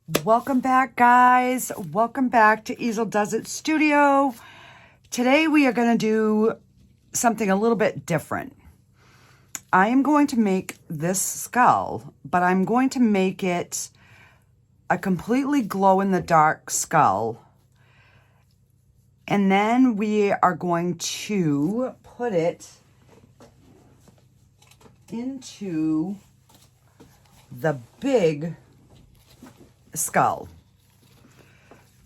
Welcome back, guys. Welcome back to Easel Does It Studio. Today we are going to do something a little bit different. I am going to make this skull, but I'm going to make it a completely glow-in-the-dark skull. And then we are going to put it into the big skull.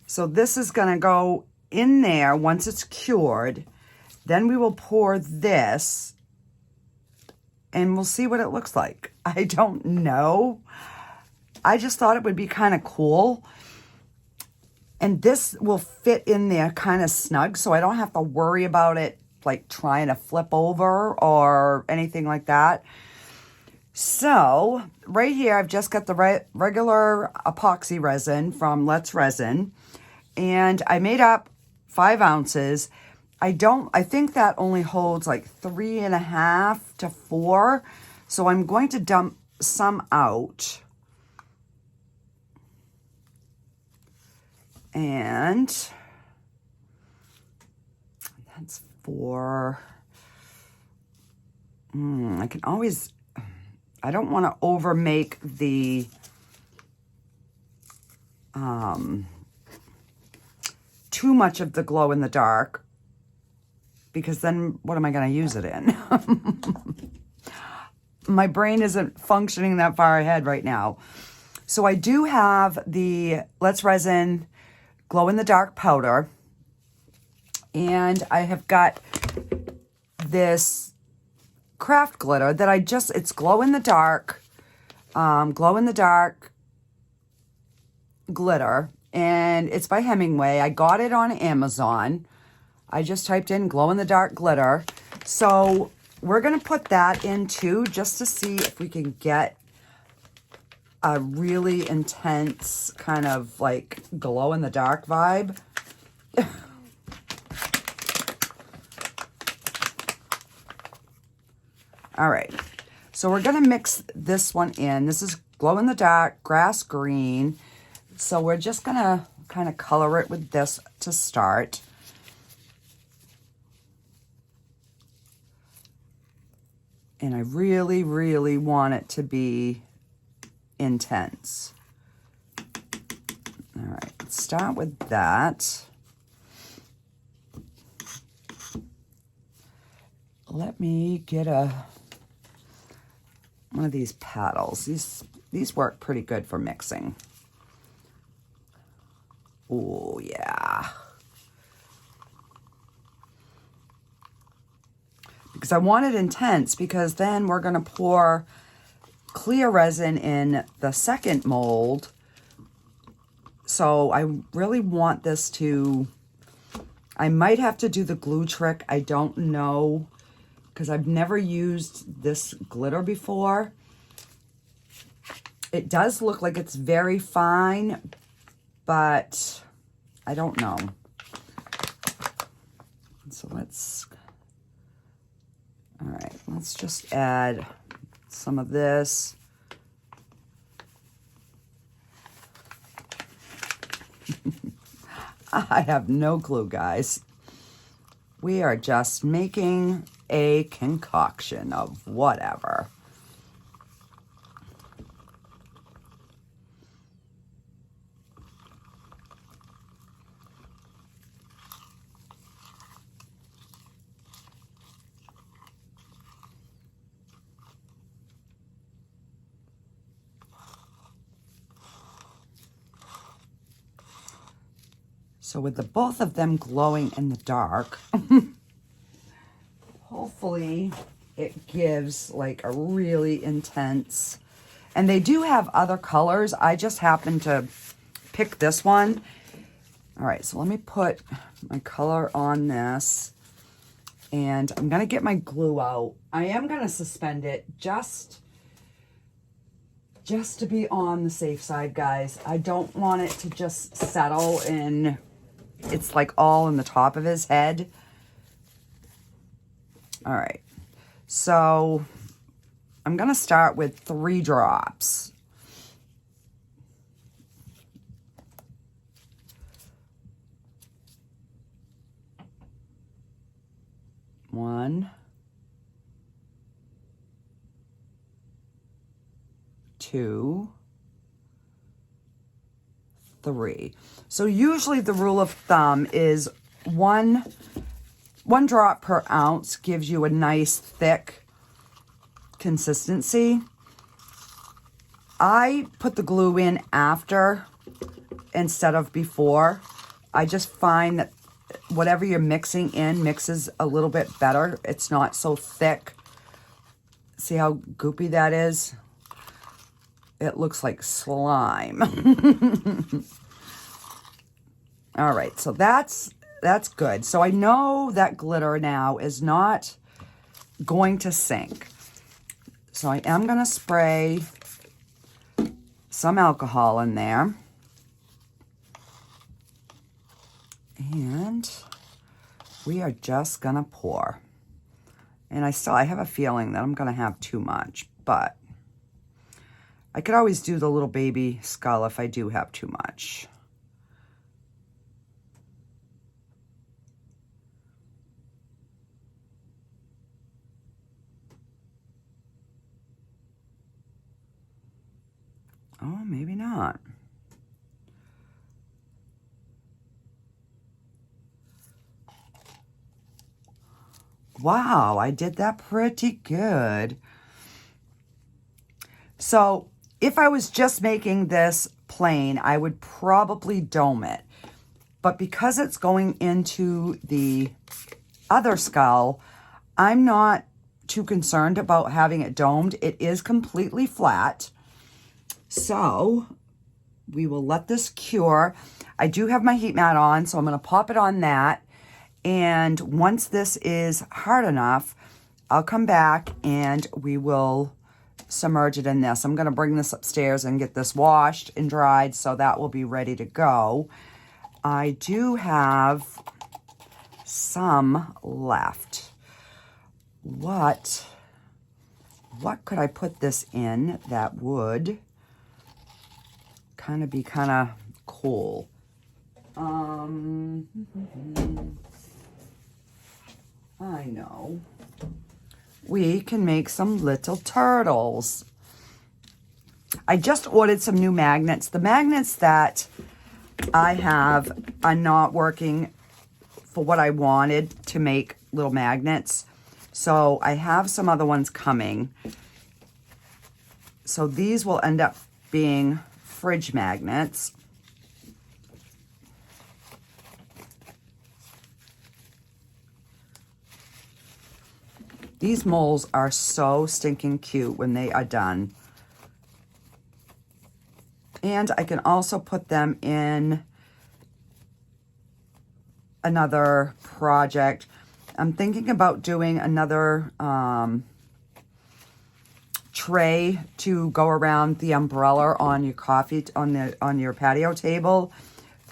So this is going to go in there once it's cured. Then we will pour this and we'll see what it looks like. I don't know. I just thought it would be kind of cool. And this will fit in there kind of snug, so I don't have to worry about it like trying to flip over or anything like that. So right here, I've just got the regular epoxy resin from Let's Resin, and I made up 5 ounces. I think that only holds like 3.5 to 4. So I'm going to dump some out. And that's 4. I can always, I don't want to over make the too much of the glow in the dark, because then what am I going to use it in? My brain isn't functioning that far ahead right now. So I do have the Let's Resin glow in the dark powder, and I have got this craft glitter that it's glow in the dark glitter, and it's by Hemingway. I got it on Amazon. I just typed in glow in the dark glitter. So we're going to put that in too, just to see if we can get a really intense kind of like glow in the dark vibe. All right, so we're gonna mix this one in. This is glow in the dark grass green. So we're just gonna kind of color it with this to start. And I really, really want it to be intense. All right, let's start with that. Let me get one of these paddles. These work pretty good for mixing. Oh yeah. Because I want it intense, because then we're going to pour clear resin in the second mold. So I really want this to, I might have to do the glue trick. I don't know, because I've never used this glitter before. It does look like it's very fine, but I don't know. So all right, let's just add some of this. I have no clue, guys. We are just making a concoction of whatever. So with the both of them glowing in the dark, hopefully it gives like a really intense, and they do have other colors. I just happened to pick this one. All right, so let me put my color on this, and I'm gonna get my glue out. I am gonna suspend it just to be on the safe side, guys. I don't want it to just settle in. It's like all in the top of his head. All right, so I'm gonna start with 3 drops. 1, 2, 3. So usually the rule of thumb is one drop per ounce gives you a nice thick consistency. I put the glue in after instead of before. I just find that whatever you're mixing in mixes a little bit better. It's not so thick. See how goopy that is? It looks like slime. All right, so that's good. So I know that glitter now is not going to sink. So I am going to spray some alcohol in there. And we are just going to pour. And I have a feeling that I'm going to have too much, but I could always do the little baby skull if I do have too much. Oh, maybe not. Wow, I did that pretty good. So if I was just making this plain, I would probably dome it. But because it's going into the other skull, I'm not too concerned about having it domed. It is completely flat. So we will let this cure. I do have my heat mat on, so I'm going to pop it on that. And once this is hard enough, I'll come back and we will submerge it in this. I'm going to bring this upstairs and get this washed and dried, so that will be ready to go. I do have some left. What could I put this in that would be kind of cool? I know. We can make some little turtles. I just ordered some new magnets. The magnets that I have are not working for what I wanted to make little magnets. So I have some other ones coming. So these will end up being fridge magnets. These moles are so stinking cute when they are done. And I can also put them in another project. I'm thinking about doing another tray to go around the umbrella on your coffee, on your patio table.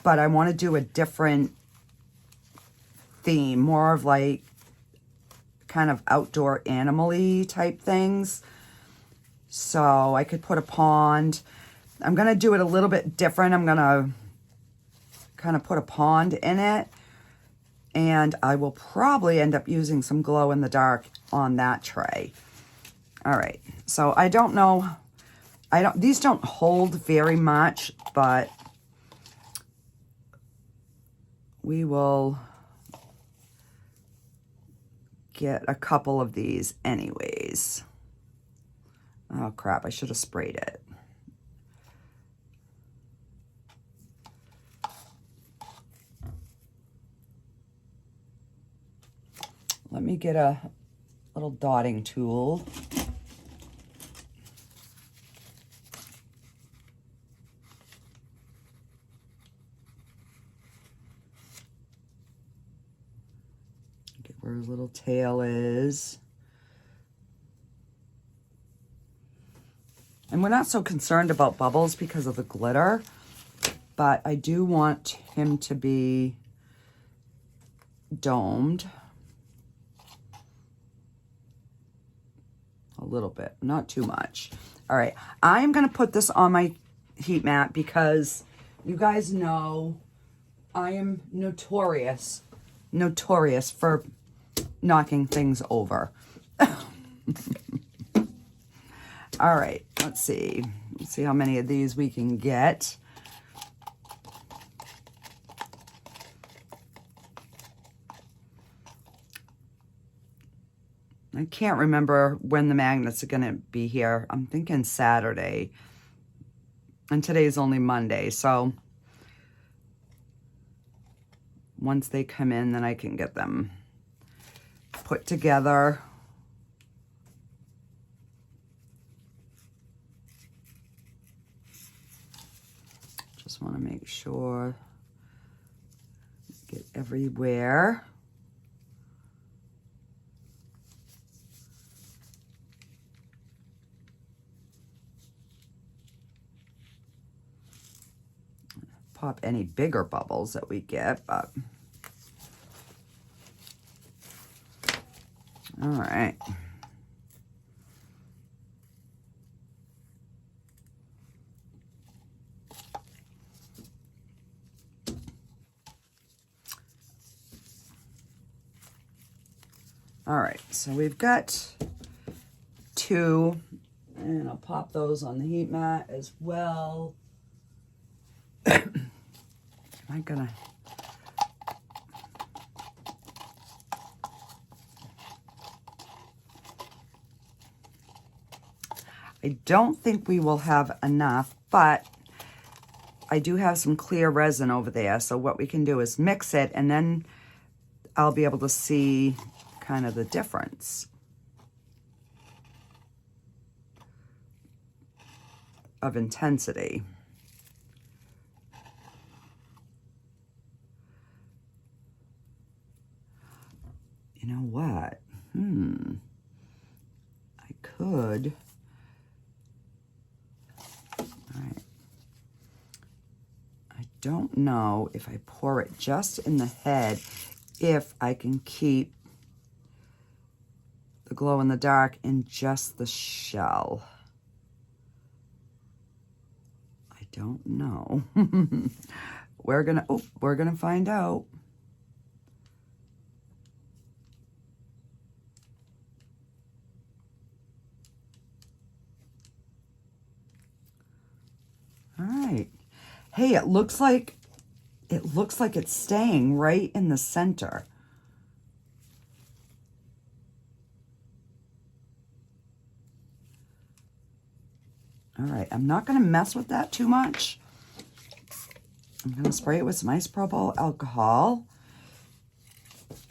But I want to do a different theme, more of like kind of outdoor animal-y type things. So I could put a pond. I'm going to do it a little bit different. I'm going to kind of put a pond in it. And I will probably end up using some glow in the dark on that tray. All right. So I don't know. These don't hold very much, but we will get a couple of these anyways. Oh crap, I should have sprayed it. Let me get a little dotting tool. Get where his little tail is. And we're not so concerned about bubbles because of the glitter, but I do want him to be domed. A little bit, not too much. All right, I am going to put this on my heat mat because you guys know I am notorious for knocking things over. All right, let's see. Let's see how many of these we can get. I can't remember when the magnets are going to be here. I'm thinking Saturday. And today's only Monday, so once they come in, then I can get them put together. Just want to make sure, get everywhere. Pop any bigger bubbles that we get, but all right. All right, so we've got 2, and I'll pop those on the heat mat as well. Am I gonna? I don't think we will have enough, but I do have some clear resin over there. So what we can do is mix it, and then I'll be able to see kind of the difference of intensity. You know what? I could. All right. I don't know if I pour it just in the head, if I can keep the glow in the dark in just the shell. I don't know. We're gonna find out. All right. Hey, it looks like it's staying right in the center. All right, I'm not going to mess with that too much. I'm going to spray it with some isopropyl alcohol.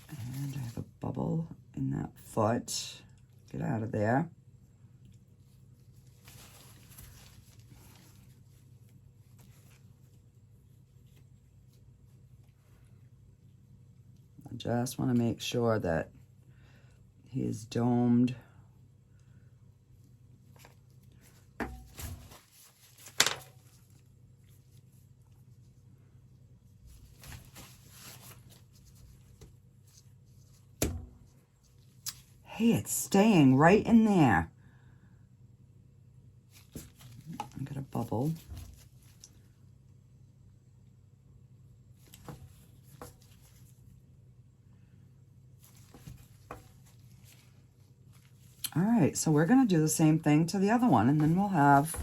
And I have a bubble in that foot. Get out of there. I just want to make sure that he is domed. Hey, it's staying right in there. I got a bubble. All right, so we're going to do the same thing to the other one, and then we'll have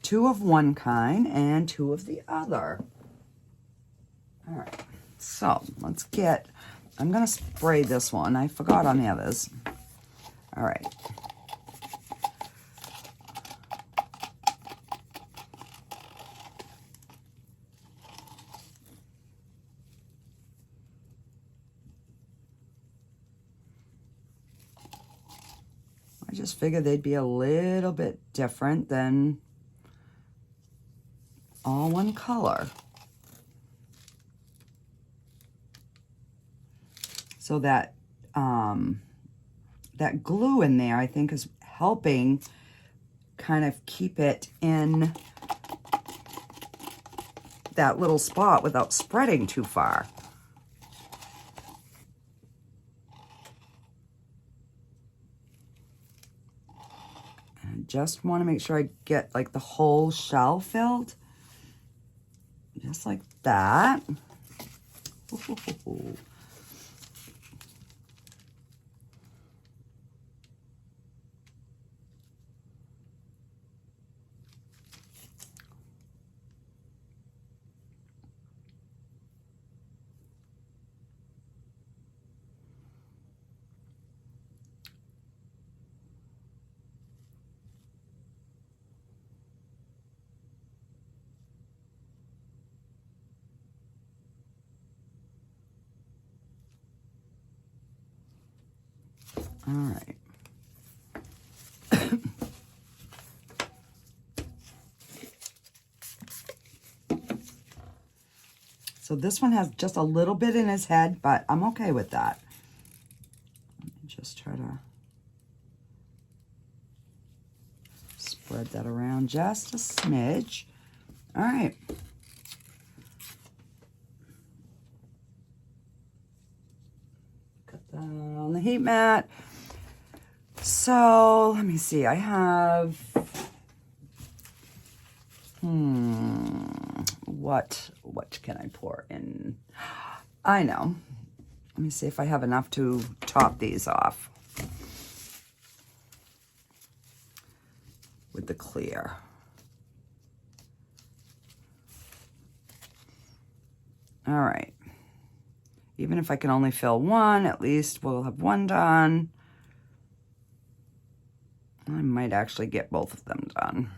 2 of one kind and 2 of the other. All right, so let's get, I'm going to spray this one. I forgot on the others. All right. I just figured they'd be a little bit different than all one color. So that that glue in there, I think, is helping kind of keep it in that little spot without spreading too far. And I just want to make sure I get like the whole shell filled. Just like that. Ooh. All right. So this one has just a little bit in his head, but I'm okay with that. Let me just try to spread that around just a smidge. All right. Cut that on the heat mat. So let me see. I have, what can I pour in? I know. Let me see if I have enough to top these off with the clear. All right. Even if I can only fill one, at least we'll have one done. I might actually get both of them done.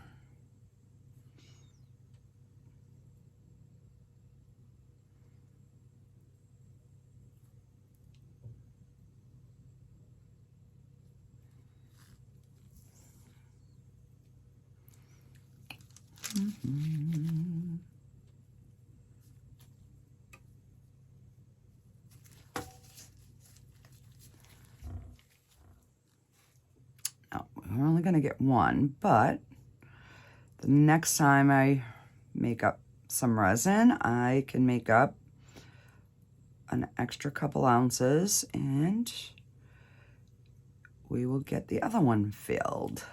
Oh, we're only going to get one, but the next time I make up some resin, I can make up an extra couple ounces and we will get the other one filled.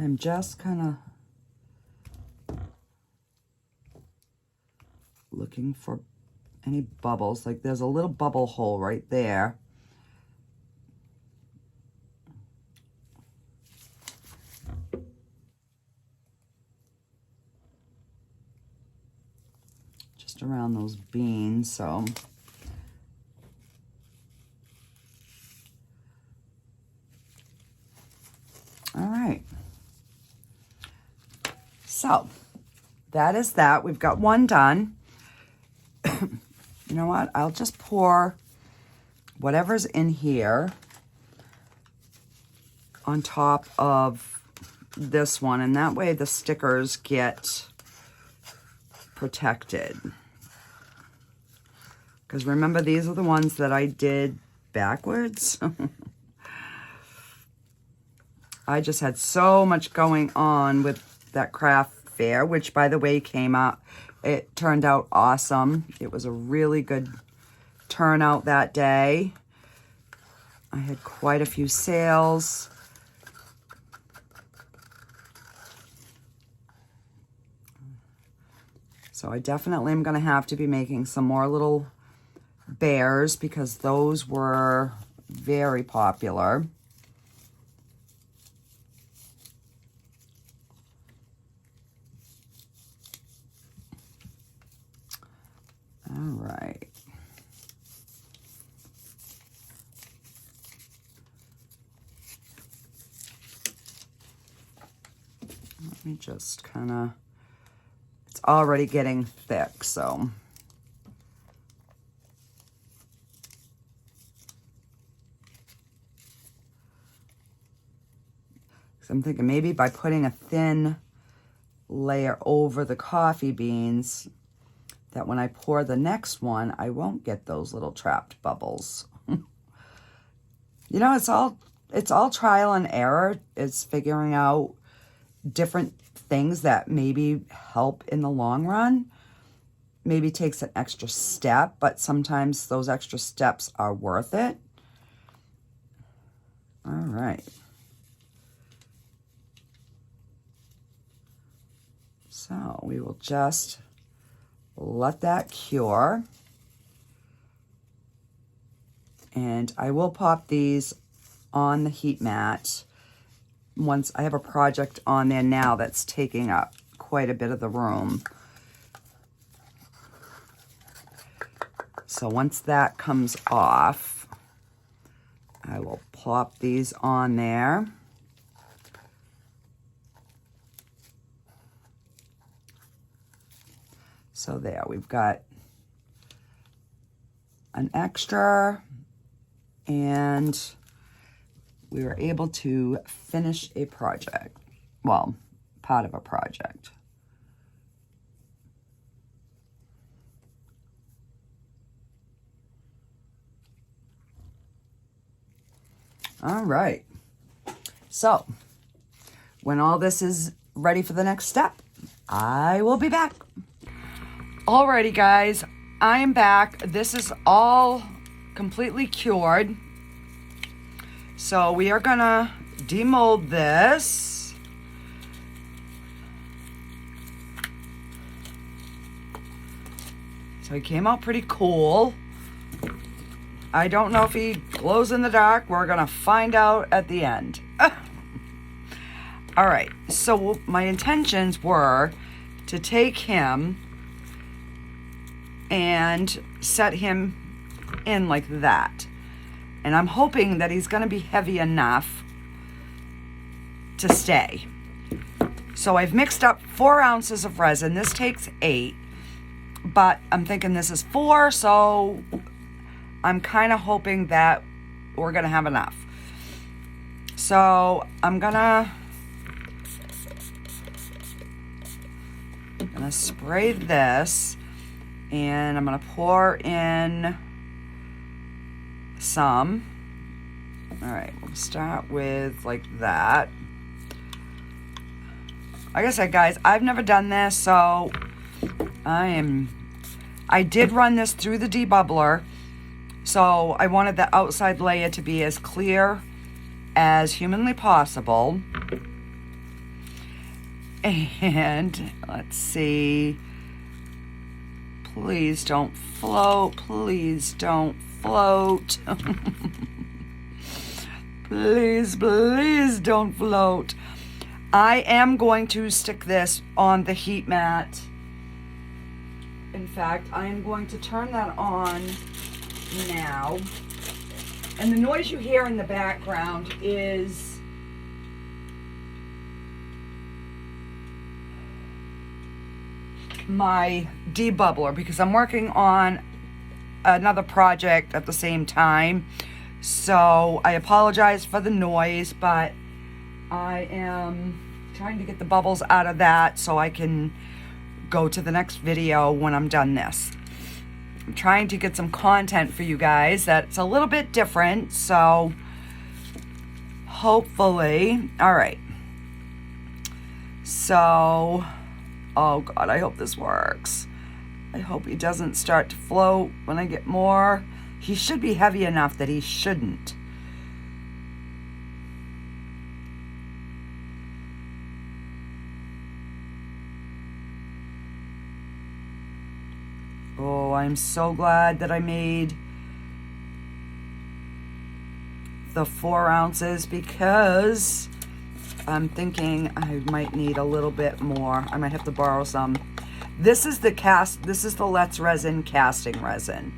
I'm just kind of looking for any bubbles. Like there's a little bubble hole right there. Just around those beans, so. All right. So that is that. We've got one done. You know what? I'll just pour whatever's in here on top of this one, and that way the stickers get protected. Because remember, these are the ones that I did backwards. I just had so much going on with that craft fair, which by the way came out, it turned out awesome. It was a really good turnout that day. I had quite a few sales. So I definitely am going to have to be making some more little bears because those were very popular. All right. Let me just kind of, it's already getting thick, so. So I'm thinking maybe by putting a thin layer over the coffee beans, that when I pour the next one, I won't get those little trapped bubbles. You know, it's all trial and error. It's figuring out different things that maybe help in the long run. Maybe takes an extra step, but sometimes those extra steps are worth it. All right. So we will just let that cure. And I will pop these on the heat mat once I have a project on there now that's taking up quite a bit of the room. So once that comes off, I will plop these on there. So there, we've got an extra, and we were able to finish a project. Well, part of a project. All right. So, when all this is ready for the next step, I will be back. Alrighty, guys, I am back. This is all completely cured. So we are gonna demold this. So he came out pretty cool. I don't know if he glows in the dark. We're gonna find out at the end. All right, so my intentions were to take him and set him in like that. And I'm hoping that he's gonna be heavy enough to stay. So I've mixed up 4 ounces of resin. This takes 8, but I'm thinking this is 4, so I'm kind of hoping that we're gonna have enough. So I'm gonna spray this, and I'm gonna pour in some. All right, we'll start with like that. Like I said, guys, I've never done this, so I did run this through the debubbler, so I wanted the outside layer to be as clear as humanly possible. And let's see. Please don't float. Please don't float. Please, please don't float. I am going to stick this on the heat mat. In fact, I am going to turn that on now. And the noise you hear in the background is my debubbler, because I'm working on another project at the same time. So I apologize for the noise, but I am trying to get the bubbles out of that so I can go to the next video when I'm done this. I'm trying to get some content for you guys that's a little bit different, so hopefully. All right. So, oh God, I hope this works. I hope he doesn't start to float when I get more. He should be heavy enough that he shouldn't. Oh, I'm so glad that I made the 4 ounces, because I'm thinking I might need a little bit more. I might have to borrow some. This is the Let's Resin casting resin.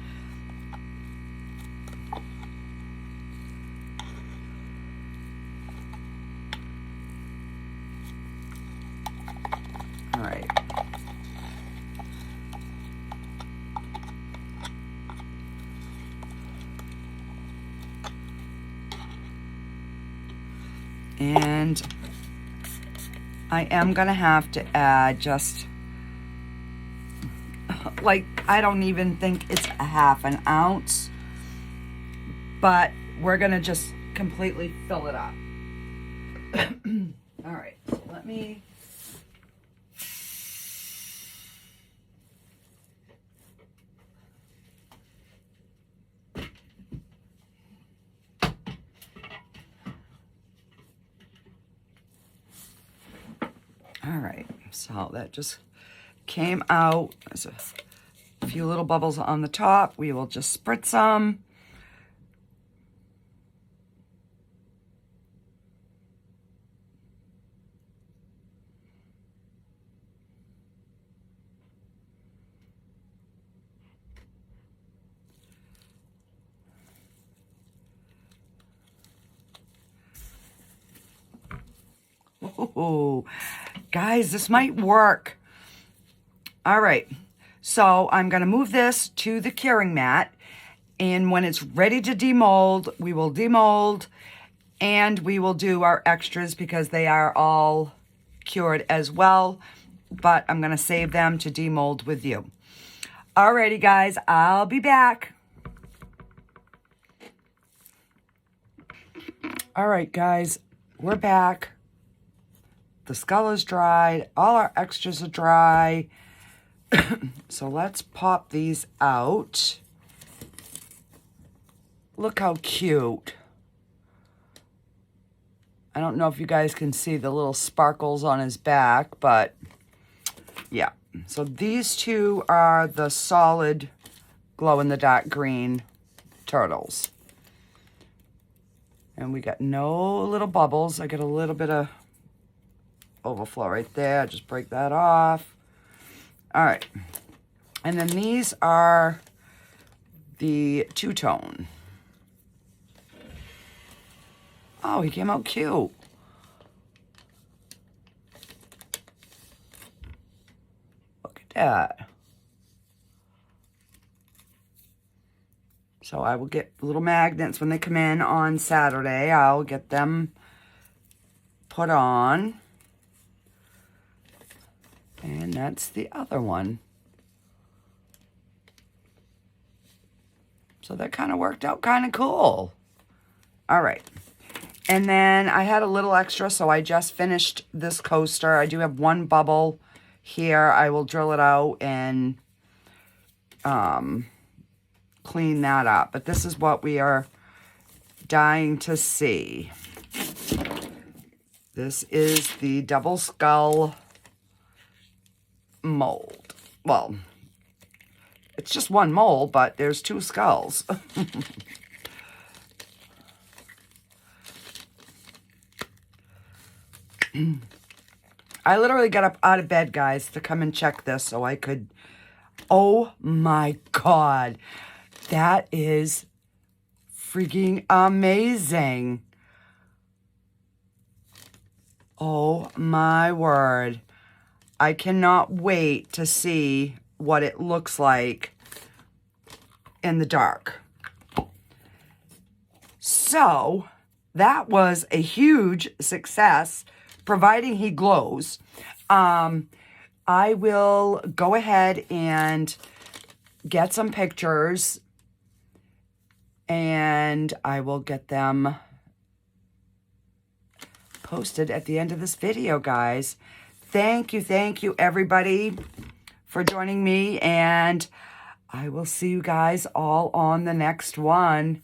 All right. And I am gonna have to add just like, I don't even think it's a half an ounce, but we're gonna just completely fill it up. All right, so let me all right. So that just came out. There's a few little bubbles on the top. We will just spritz them. Oh, guys, this might work. All right, so I'm going to move this to the curing mat, and when it's ready to demold, we will demold, and we will do our extras because they are all cured as well, but I'm going to save them to demold with you. Alrighty, guys, I'll be back. All right, guys, we're back. The skull is dried. All our extras are dry. So let's pop these out. Look how cute. I don't know if you guys can see the little sparkles on his back, but yeah. So these two are the solid glow-in-the-dark green turtles. And we got no little bubbles. I got a little bit of overflow right there. Just break that off. All right. And then these are the two-tone. Oh, he came out cute. Look at that. So I will get little magnets when they come in on Saturday. I'll get them put on. And that's the other one. So that kind of worked out kind of cool. All right. And then I had a little extra, so I just finished this coaster. I do have one bubble here. I will drill it out and clean that up. But this is what we are dying to see. This is the double skull mold. Well, it's just one mold, but there's two skulls. I literally got up out of bed, guys, to come and check this so I could... Oh my God. That is freaking amazing. Oh my word. I cannot wait to see what it looks like in the dark. So that was a huge success, providing he glows. I will go ahead and get some pictures and I will get them posted at the end of this video, guys. Thank you, everybody, for joining me, and I will see you guys all on the next one.